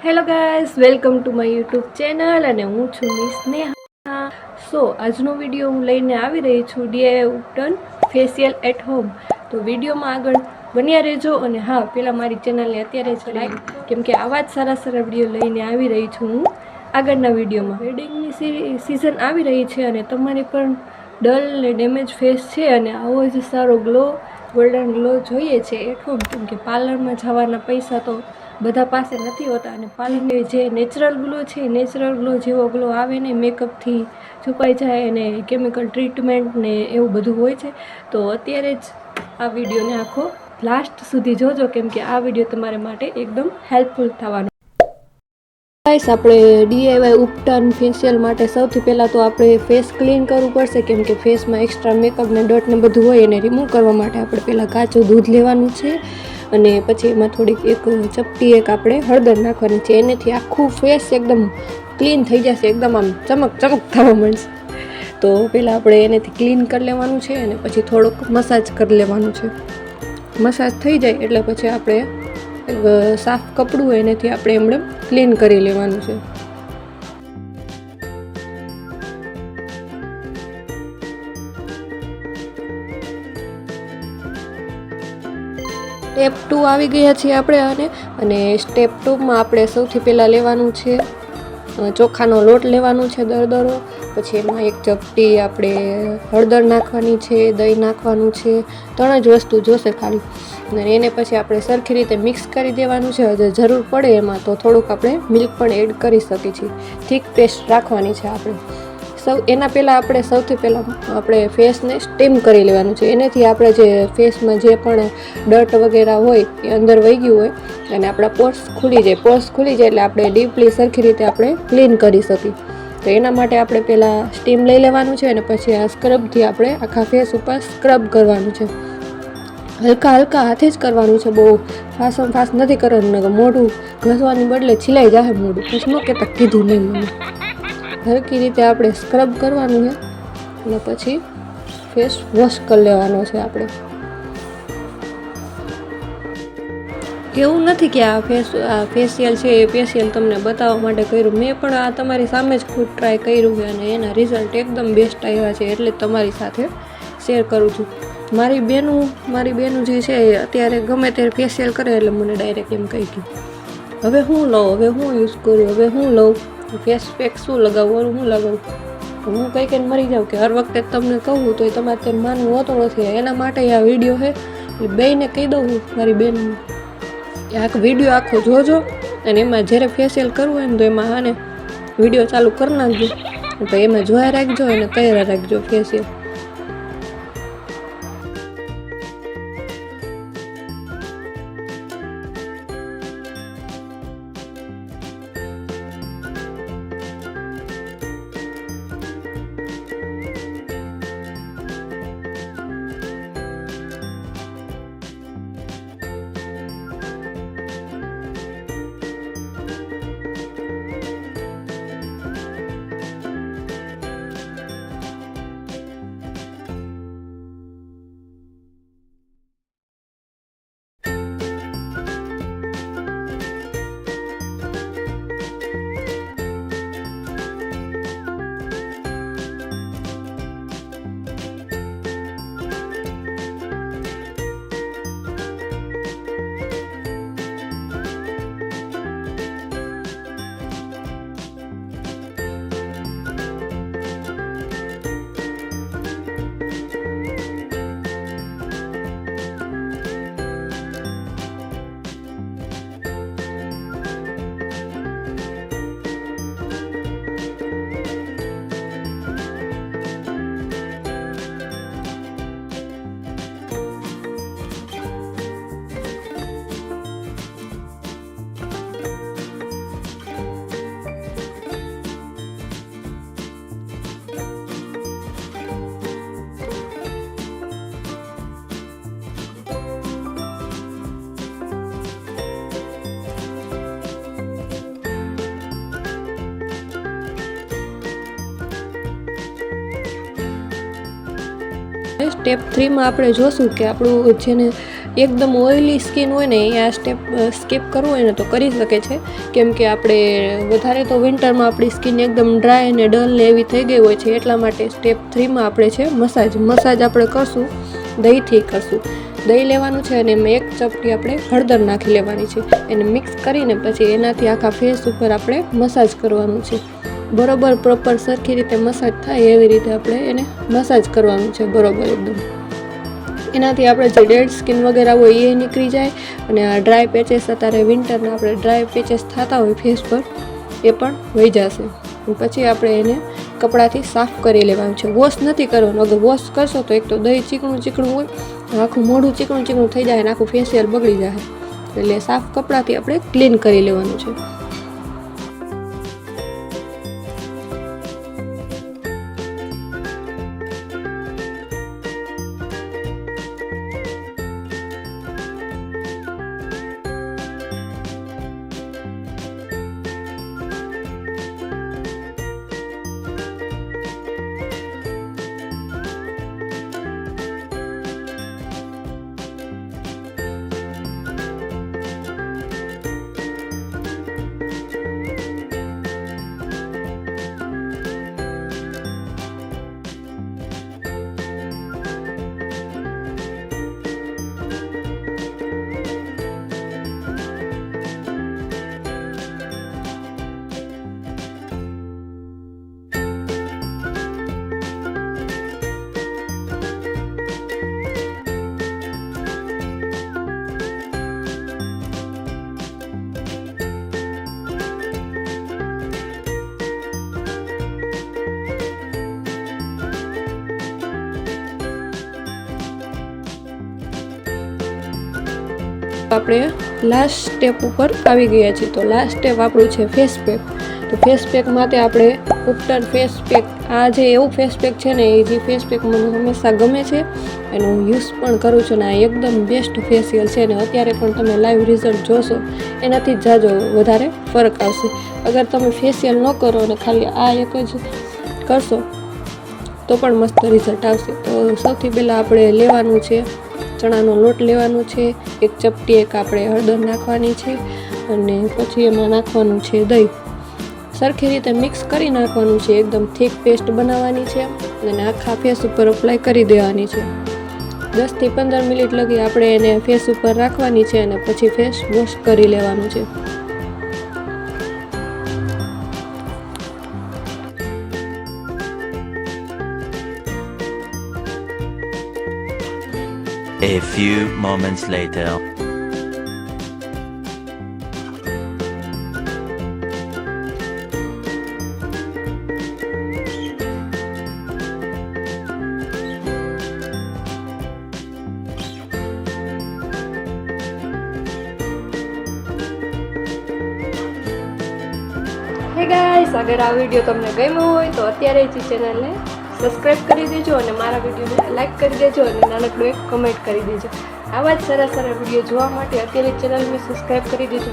Hello guys, welcome to my YouTube channel અને હું છું મિસ સ્નેહા. સો આજનો વિડીયો હું લઈને આવી રહી છું DIY ubtan facial at home. તો વિડીયોમાં આગળ બન્યા રહેજો અને હા, પહેલાં મારી ચેનલને અત્યારે જ લાઈક, કેમ કે આવા જ સારા સારા વિડીયો લઈને આવી રહી છું હું આગળના વિડીયોમાં. વેડિંગની સિઝન આવી રહી છે અને તમારી પણ ડલ ને ડેમેજ ફેસ છે અને આવો જ સારો ગ્લો, ગોલ્ડન ગ્લો જોઈએ છે એટ હોમ. કેમ કે પાર્લરમાં જવાના પૈસા તો બધા પાસે નથી હોતા અને પાર્લરની જે નેચરલ ગ્લો છે, નેચરલ ગ્લો જેવો ગ્લો આવે ને, મેકઅપથી છુપાઈ જાય અને કેમિકલ ટ્રીટમેન્ટ ને એવું બધું હોય છે. તો અત્યારે જ આ વિડીયોને આખો લાસ્ટ સુધી જોજો, કેમ કે આ વિડીયો તમારા માટે એકદમ હેલ્પફુલ થવાનો. ગાઈસ, આપણે ડીઆઈવાય ઉપટન ફેશિયલ માટે સૌથી પહેલાં તો આપણે ફેસ ક્લીન કરવું પડશે, કેમ કે ફેસમાં એક્સ્ટ્રા મેકઅપ ને ડટ ને બધું હોય એને રિમૂવ કરવા માટે આપણે પહેલાં કાચું દૂધ લેવાનું છે અને પછી એમાં થોડીક એક ચપટી આપણે હળદર નાખવાની છે. એનાથી આખું ફેસ એકદમ ક્લીન થઈ જશે, એકદમ આમ ચમક ચમક થવા મળશે. તો પહેલાં આપણે એનાથી ક્લીન કરી લેવાનું છે અને પછી થોડુંક મસાજ કરી લેવાનું છે. મસાજ થઈ જાય એટલે પછી આપણે સાફ કપડું હોય એનાથી આપણે એમણે ક્લીન કરી લેવાનું છે. સ્ટેપ 2 આવી ગયા છીએ આપણે અને સ્ટેપ 2માં આપણે સૌથી પહેલાં લેવાનું છે ચોખાનો લોટ લેવાનું છે દરદરો. પછી એમાં એક ચપટી આપણે હળદર નાખવાની છે, દહીં નાખવાનું છે, 3 જ વસ્તુ જોશે ખાલી. અને એને પછી આપણે સરખી રીતે મિક્સ કરી દેવાનું છે. જો જરૂર પડે એમાં તો થોડુંક આપણે મિલ્ક પણ એડ કરી શકીએ છીએ. થીક પેસ્ટ રાખવાની છે આપણે. એના પહેલાં આપણે સૌથી પહેલાં આપણે ફેસને સ્ટીમ કરી લેવાનું છે. એનાથી આપણે જે ફેસમાં જે પણ ડર્ટ વગેરે હોય એ અંદર વહી ગયું હોય અને આપણા પોર્સ ખુલી જાય. પોર્સ ખુલી જાય એટલે આપણે ડીપલી સરખી રીતે આપણે ક્લીન કરી શકીએ. તો એના માટે આપણે પહેલાં સ્ટીમ લઈ લેવાનું છે અને પછી આ સ્ક્રબથી આપણે આખા ફેસ ઉપર સ્ક્રબ કરવાનું છે. હલકા હલકા હાથે જ કરવાનું છે, બહુ ફાસ્ટ નથી કરવાનું. મોઢું ઘસવાની બદલે છીલાઈ જાય મોઢું, પછી ન કહેતા કીધું નહીં મને. હલકી રીતે આપણે સ્ક્રબ કરવાનું છે અને પછી ફેસ વોશ કરી લેવાનો છે આપણે. એવું નથી કે આ ફેશિયલ છે એ ફેશિયલ તમને બતાવવા માટે કર્યું. મેં પણ આ તમારી સામે જ ખુદ ટ્રાય કર્યું છે અને એના રિઝલ્ટ એકદમ બેસ્ટ આવ્યા છે, એટલે જ તમારી સાથે શેર કરું છું. મારી બેનું જે છે અત્યારે ગમે ત્યારે ફેશિયલ કરે એટલે મને ડાયરેક્ટ એમ કહી ગયું, હવે હું લઉં, હવે હું યુઝ કરું, હવે હું લઉં, ફેસ પેક શું લગાવું, હું લગાવું. હું કંઈ મરી જાઉં કે હર વખતે તમને કહું તો એ તમારે તેમ માનવું હોતું નથી. એના માટે આ વિડીયો છે એટલે બેયને કહી દઉં છું, મારી બેન આ વિડીયો આખો જોજો અને એમાં જ્યારે ફેશિયલ કરવું હોય ને તો એમાં આને વિડીયો ચાલુ કરી નાખજો, તો એમાં જોયા રાખજો અને તૈયાર રાખજો ફેશિયલ. સ્ટેપ 3માં આપણે જોશું કે આપણું જેને એકદમ ઓઇલી સ્કિન હોય ને એ આ સ્ટેપ સ્કીપ કરવું હોય ને તો કરી શકે છે, કેમ કે આપણે વધારે તો વિન્ટરમાં આપણી સ્કિન એકદમ ડ્રાય અને ડલ ને એવી થઈ ગઈ હોય છે. એટલા માટે સ્ટેપ 3માં આપણે છે મસાજ આપણે કરશું, દહીંથી કરશું. દહીં લેવાનું છે અને એમાં 1 ચપટી આપણે હળદર નાખી લેવાની છે. એને મિક્સ કરીને પછી એનાથી આખા ફેસ ઉપર આપણે મસાજ કરવાનું છે. બરોબર પ્રોપર સરખી રીતે મસાજ થાય એવી રીતે આપણે એને મસાજ કરવાનું છે બરોબર એકદમ. એનાથી આપણે જે ડેડ સ્કિન વગેરે હોય એ નીકળી જાય અને આ ડ્રાય પેચેસ અત્યારે વિન્ટરના આપણે ડ્રાય પેચેસ થતા હોય ફેસ પર એ પણ વહી જશે. પછી આપણે એને કપડાથી સાફ કરી લેવાનું છે. વોશ નથી કરવાનું. અગર વોશ કરશો તો એક તો દહીં ચીકણું હોય, આખું મોઢું ચીકણું થઈ જાય અને આખું ફેશિયલ બગડી જાય. એટલે સાફ કપડાથી આપણે ક્લીન કરી લેવાનું છે. આપણે લાસ્ટ સ્ટેપ ઉપર આવી ગયા છીએ. તો લાસ્ટ સ્ટેપ આપણું છે ફેસ પેક. તો ફેસ પેક માટે આપણે ઉપટન ફેસ પેક, આ જે એવું ફેસ પેક છે ને એ જે ફેસ પેક મને હંમેશા ગમે છે, એનો હું યુઝ પણ કરું છું ને આ એકદમ બેસ્ટ ફેશિયલ છે ને અત્યારે પણ તમે લાઈવ રિઝલ્ટ જોશો એનાથી જ જાજો વધારે ફરક આવશે. અગર તમે ફેશિયલ ન કરો અને ખાલી આ એક જ કરશો તો પણ મસ્ત રિઝલ્ટ આવશે. તો સૌથી પહેલાં આપણે લેવાનું છે ચણાનો લોટ લેવાનો છે, 1 ચપટી આપણે હળદર નાખવાની છે અને પછી એમાં નાખવાનું છે દહીં. સરખી રીતે મિક્સ કરી નાખવાનું છે. એકદમ થીક પેસ્ટ બનાવવાની છે અને આખા ફેસ ઉપર અપ્લાય કરી દેવાની છે. 10 થી 15 મિનિટ લગી આપણે એને ફેસ ઉપર રાખવાની છે અને પછી ફેસ વોશ કરી લેવાનું છે. A few moments later. હે ગાઈસ, અગર આ વિડીયો તમને ગમ્યો હોય તો અત્યારે જ ચેનલને સબસ્ક્રાઈબ કરી દેજો અને મારા વિડીયોને લાઈક કરી દેજો અને નાનકડું એક કમેન્ટ કરી દેજો. આવા જ સારા વિડીયો જોવા માટે અત્યારે ચેનલને સબસ્ક્રાઈબ કરી દેજો.